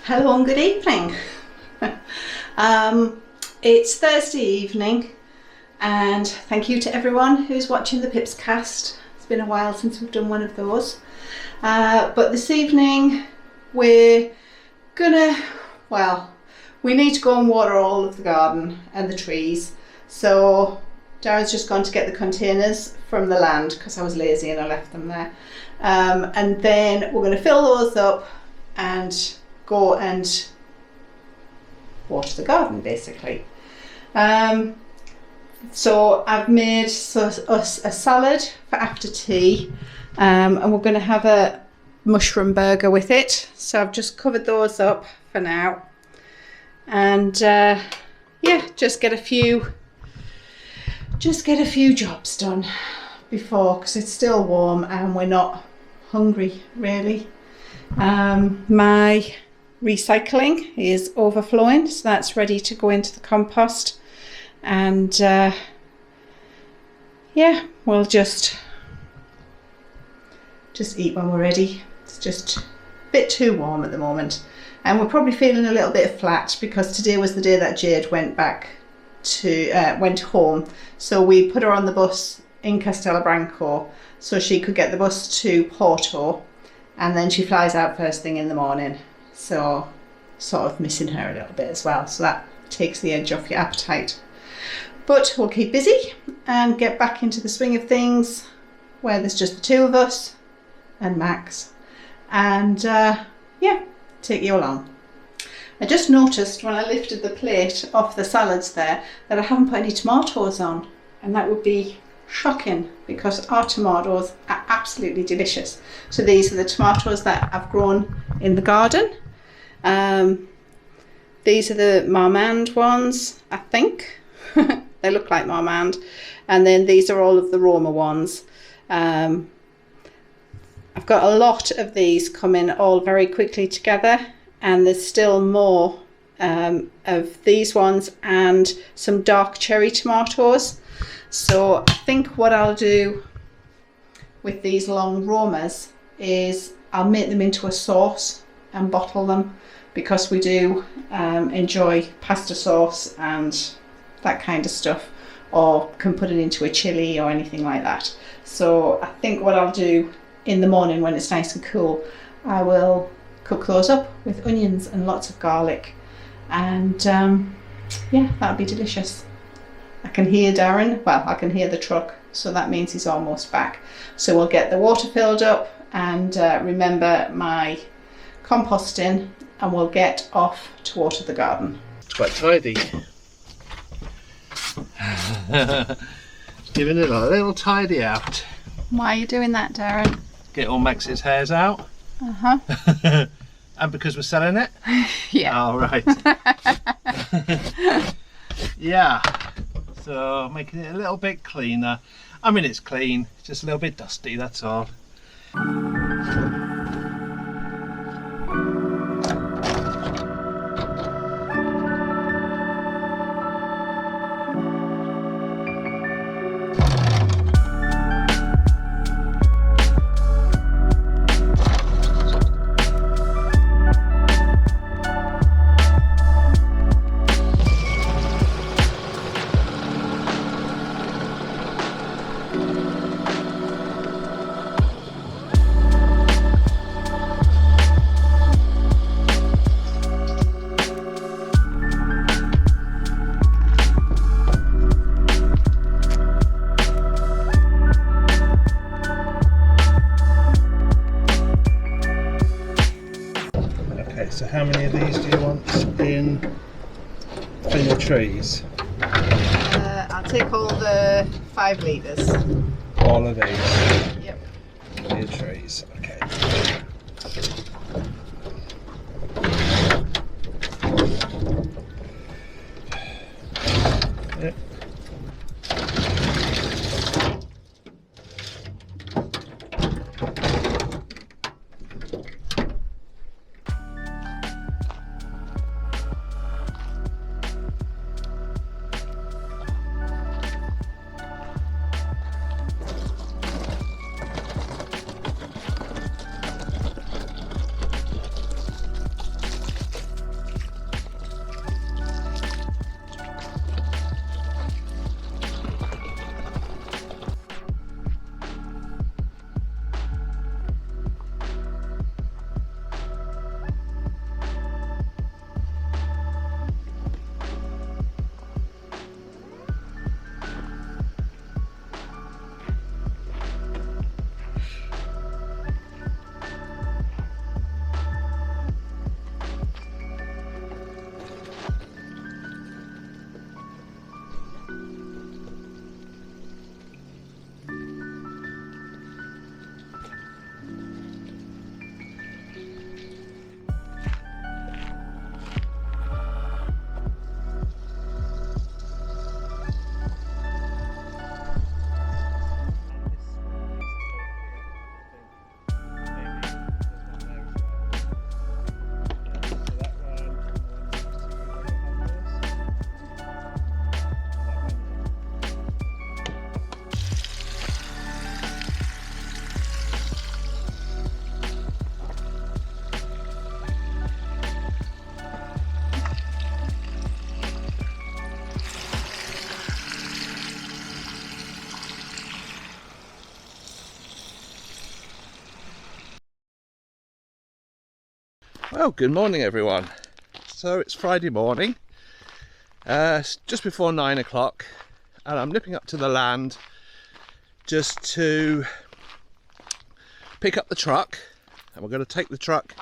Hello and good evening. It's Thursday evening and thank you to everyone who's watching the Pips cast. It's been a while since we've done one of those. But this evening we're gonna, we need to go and water all of the garden and the trees. So Darren's just gone to get the containers from the land because I was lazy and I left them there. And then we're going to fill those up and go and water the garden basically. So I've made us a salad for after tea, and we're going to have a mushroom burger with it. So I've just covered those up for now, and yeah, just get a few jobs done before, because it's still warm and we're not hungry really. My recycling is overflowing, so that's ready to go into the compost, and yeah, we'll just eat when we're ready. It's just a bit too warm at the moment, and we're probably feeling a little bit flat because today was the day that Jade went home. So we put her on the bus in Castelabranco so she could get the bus to Porto, and then she flies out first thing in the morning. So sort of missing her a little bit as well, so that takes the edge off your appetite. But we'll keep busy and get back into the swing of things where there's just the two of us and Max, and yeah, take you along. I just noticed when I lifted the plate off the salads there that I haven't put any tomatoes on, and that would be shocking because our tomatoes are absolutely delicious. So these are the tomatoes that I've grown in the garden. These are the Marmande ones, I think. They look like Marmande. And then these are all of the Roma ones. I've got a lot of these coming all very quickly together, and there's still more of these ones and some dark cherry tomatoes. So I think what I'll do with these long Romas is I'll make them into a sauce and bottle them, because we do enjoy pasta sauce and that kind of stuff, or can put it into a chili or anything like that. So I think what I'll do in the morning when it's nice and cool, I will cook those up with onions and lots of garlic, and yeah, that'll be delicious. I can hear Darren, I can hear the truck, so that means he's almost back. So we'll get the water filled up and remember my composting, and we'll get off to water the garden. It's quite tidy. Giving it a little tidy out. Why are you doing that, Darren? Get all Max's hairs out. Uh-huh. And because we're selling it? Yeah. All right. Yeah. So making it a little bit cleaner. I mean, it's clean, it's just a little bit dusty, that's all. So how many of these do you want for your trees? I'll take all the 5 litres. All of these? Yep. For your trees, okay. Yep. Well, good morning everyone. So it's Friday morning, it's just before 9 o'clock, and I'm nipping up to the land just to pick up the truck, and we're going to take the truck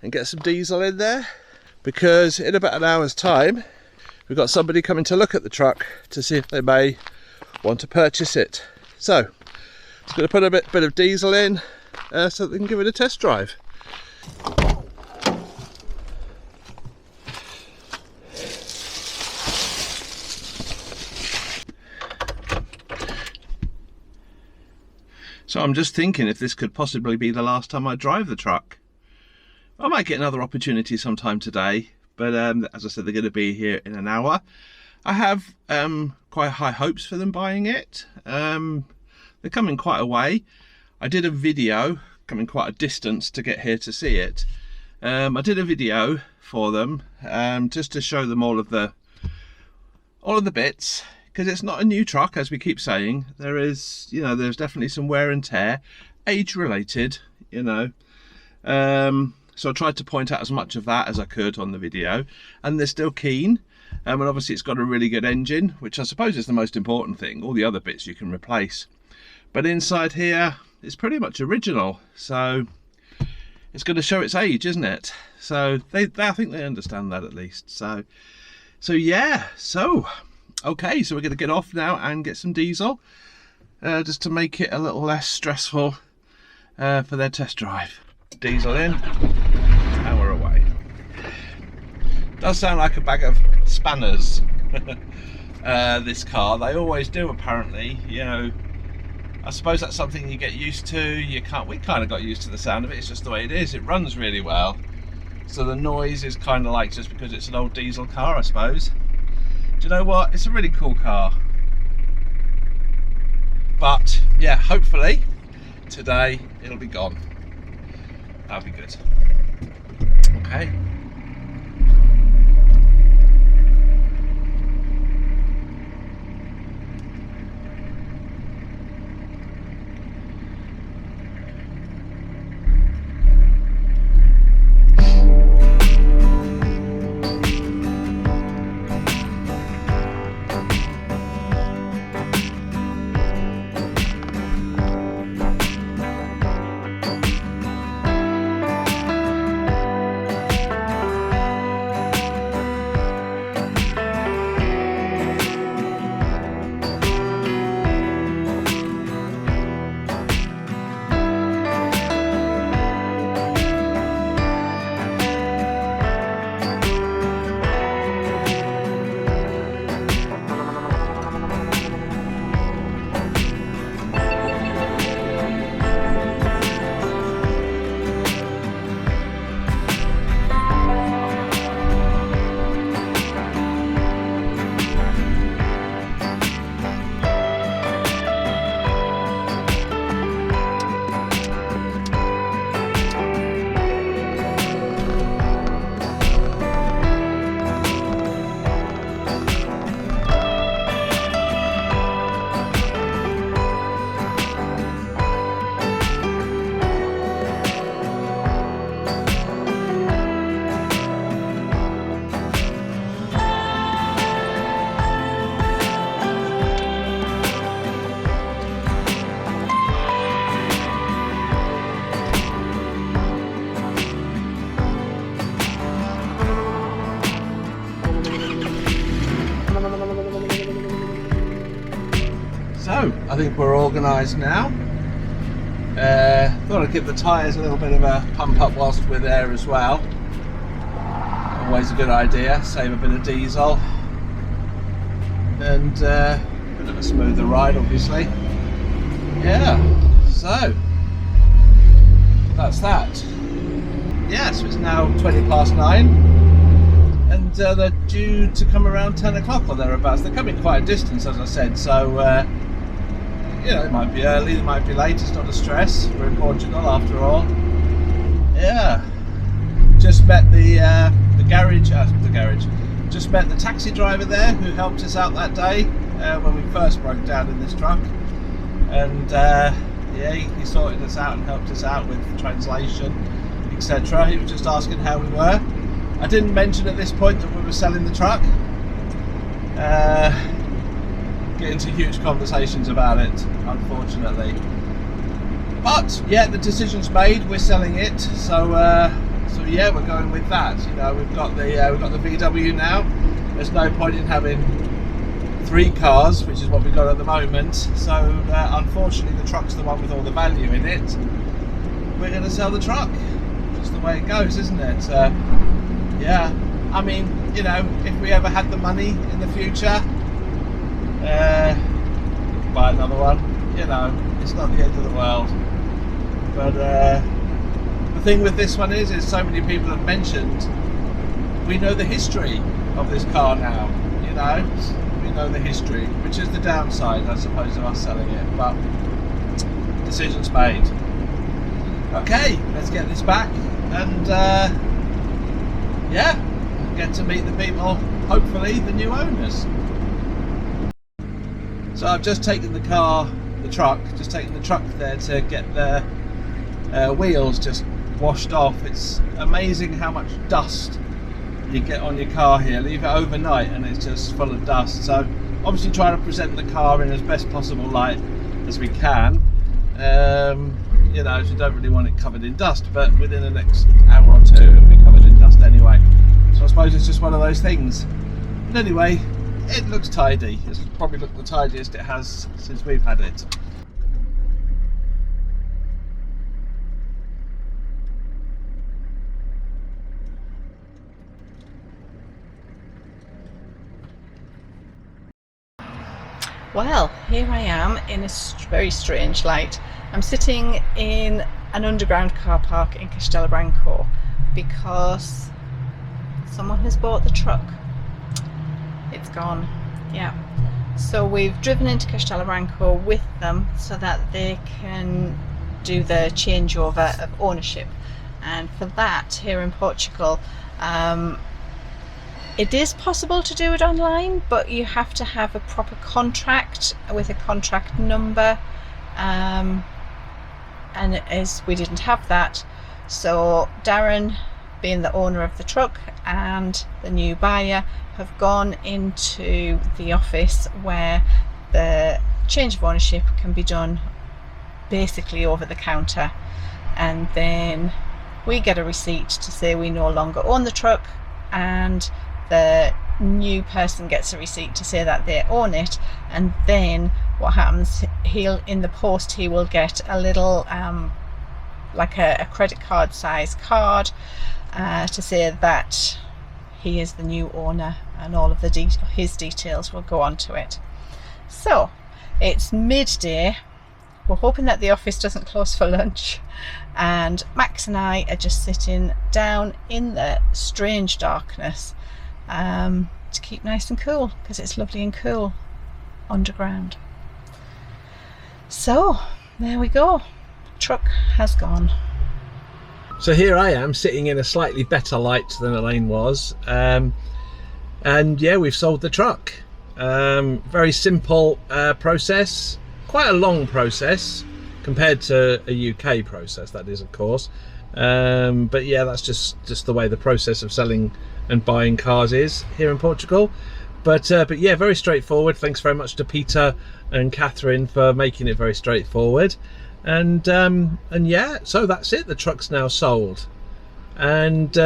and get some diesel in there, because in about an hour's time we've got somebody coming to look at the truck to see if they may want to purchase it. So just going to put a bit of diesel in so that they can give it a test drive. So I'm just thinking if this could possibly be the last time I drive the truck. I might get another opportunity sometime today, but as I said, they're going to be here in an hour. I have quite high hopes for them buying it. They're coming quite a way. I did a video, coming quite a distance to get here to see it. I did a video for them just to show them all of the bits. Because it's not a new truck, as we keep saying. There is, there's definitely some wear and tear, age related, So I tried to point out as much of that as I could on the video, and they're still keen. And obviously it's got a really good engine, which I suppose is the most important thing. All the other bits you can replace. But inside here, it's pretty much original. So it's going to show its age, isn't it? So I think they understand that at least. So yeah, okay, so we're going to get off now and get some diesel, just to make it a little less stressful for their test drive. Diesel in, and we're away. Does sound like a bag of spanners, this car. They always do, apparently. I suppose that's something you get used to. We kind of got used to the sound of it. It's just the way it is. It runs really well. So the noise is kind of like just because it's an old diesel car, I suppose. Do you know what? It's a really cool car. But yeah, hopefully today it'll be gone. That'll be good. Okay. So, I think we're organised now. Thought I'd give the tyres a little bit of a pump up whilst we're there as well. Always a good idea, save a bit of diesel. And a bit of a smoother ride, obviously. Yeah, so that's that. Yeah, so it's now 20 past 9. And they're due to come around 10 o'clock or thereabouts. They're coming quite a distance, as I said, so it might be early, it might be late, it's not a stress. We're in Portugal after all. Yeah, just met the garage. Just met the taxi driver there who helped us out that day when we first broke down in this truck, and yeah, he sorted us out and helped us out with translation. He etc. He was just asking how we were. I didn't mention at this point that we were selling the truck. Get into huge conversations about it, unfortunately. But yeah, the decision's made. We're selling it, so yeah, we're going with that. You know, we've got the VW now. There's no point in having 3 cars, which is what we've got at the moment. So unfortunately, the truck's the one with all the value in it. We're going to sell the truck. Just the way it goes, isn't it? Yeah. I mean, you know, if we ever had the money in the future, we could buy another one. You know, it's not the end of the world. But the thing with this one is so many people have mentioned, we know the history of this car now. You know, we know the history, which is the downside, I suppose, of us selling it. But decision's made. Okay, let's get this back and yeah, get to meet the people, hopefully the new owners. So I've just taken the truck there to get the wheels just washed off. It's amazing how much dust you get on your car here. Leave it overnight and it's just full of dust. So obviously trying to present the car in as best possible light as we can. You know, so you don't really want it covered in dust, but within the next hour or two it'll be covered in dust anyway. So I suppose it's just one of those things. But anyway, it looks tidy. It's probably looked the tidiest it has since we've had it. Well, here I am in a very strange light. I'm sitting in an underground car park in Castellabranco because someone has bought the truck. It's gone. Yeah. So we've driven into Castellabranco with them so that they can do the changeover of ownership. And for that, here in Portugal, it is possible to do it online, but you have to have a proper contract with a contract number, and as we didn't have that, so Darren, being the owner of the truck, and the new buyer have gone into the office where the change of ownership can be done basically over the counter, and then we get a receipt to say we no longer own the truck, and the new person gets a receipt to say that they own it. And then what happens, in the post he will get a little like a credit card size card to say that he is the new owner, and all of his details will go onto it. So it's midday. We're hoping that the office doesn't close for lunch, and Max and I are just sitting down in the strange darkness to keep nice and cool, because it's lovely and cool underground. So there we go, truck has gone. So here I am sitting in a slightly better light than Elaine was, and yeah, we've sold the truck. Very simple process, quite a long process compared to a UK process, that is, of course, but yeah, that's just the way the process of selling and buying cars is here in Portugal. But yeah, very straightforward. Thanks very much to Peter and Catherine for making it very straightforward. And yeah, so that's it. The truck's now sold, and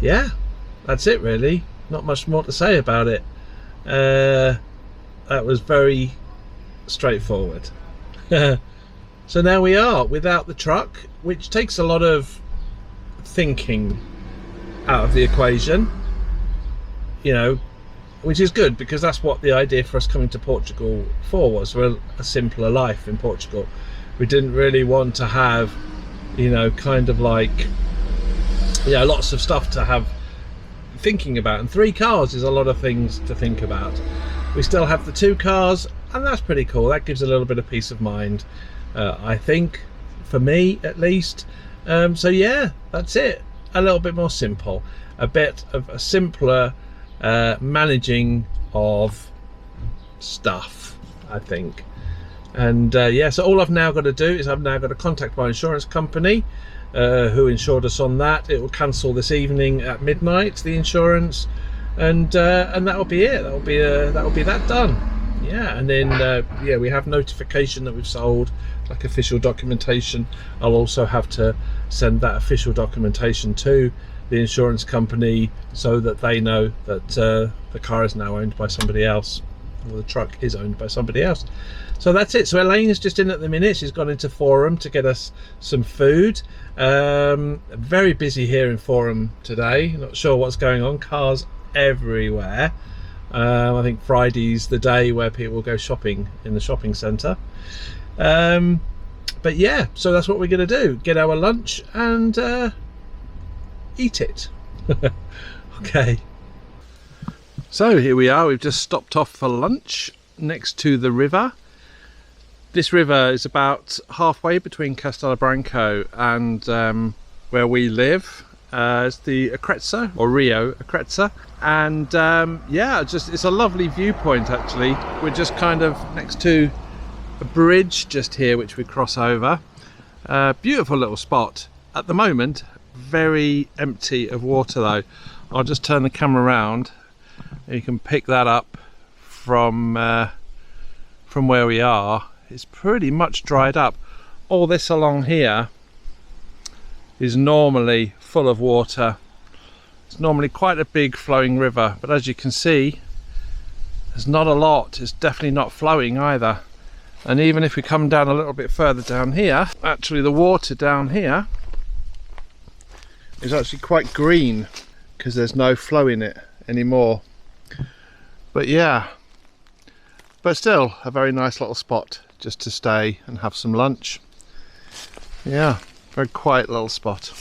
yeah, that's it really. Not much more to say about it. That was very straightforward. So now we are without the truck, which takes a lot of thinking out of the equation, you know, which is good, because that's what the idea for us coming to Portugal for was, for a simpler life in Portugal. We didn't really want to have, you know, kind of like, yeah, lots of stuff to have thinking about, and 3 cars is a lot of things to think about. We still have the 2 cars, and that's pretty cool. That gives a little bit of peace of mind, I think, for me at least. So yeah, that's it. A little bit more simple, a bit of a simpler managing of stuff, I think. And yeah, so all I've now got to do is I've now got to contact my insurance company, who insured us on that. It will cancel this evening at midnight, the insurance, and that'll be it. That'll be that done. Yeah, and then yeah, we have notification that we've sold, like official documentation. I'll also have to send that official documentation to the insurance company so that they know that the car is now owned by somebody else, or the truck is owned by somebody else. So that's it. So Elaine's just in at the minute. She's gone into Forum to get us some food. Very busy here in Forum today. Not sure what's going on. Cars everywhere. I think Friday's the day where people go shopping in the shopping centre. But yeah, so that's what we're going to do. Get our lunch and eat it. Okay. So here we are. We've just stopped off for lunch next to the river. This river is about halfway between Castelabranco and where we live. It's the Acrezza, or Rio Acrezza, and yeah, it's a lovely viewpoint actually. We're just kind of next to a bridge just here which we cross over. Beautiful little spot. At the moment, very empty of water though. I'll just turn the camera around and you can pick that up from where we are. It's pretty much dried up. All this along here is normally full of water. It's normally quite a big flowing river, but as you can see, there's not a lot. It's definitely not flowing either. And even if we come down a little bit further down here, actually the water down here is actually quite green because there's no flow in it anymore. But yeah, but still a very nice little spot just to stay and have some lunch. Yeah, very quiet little spot.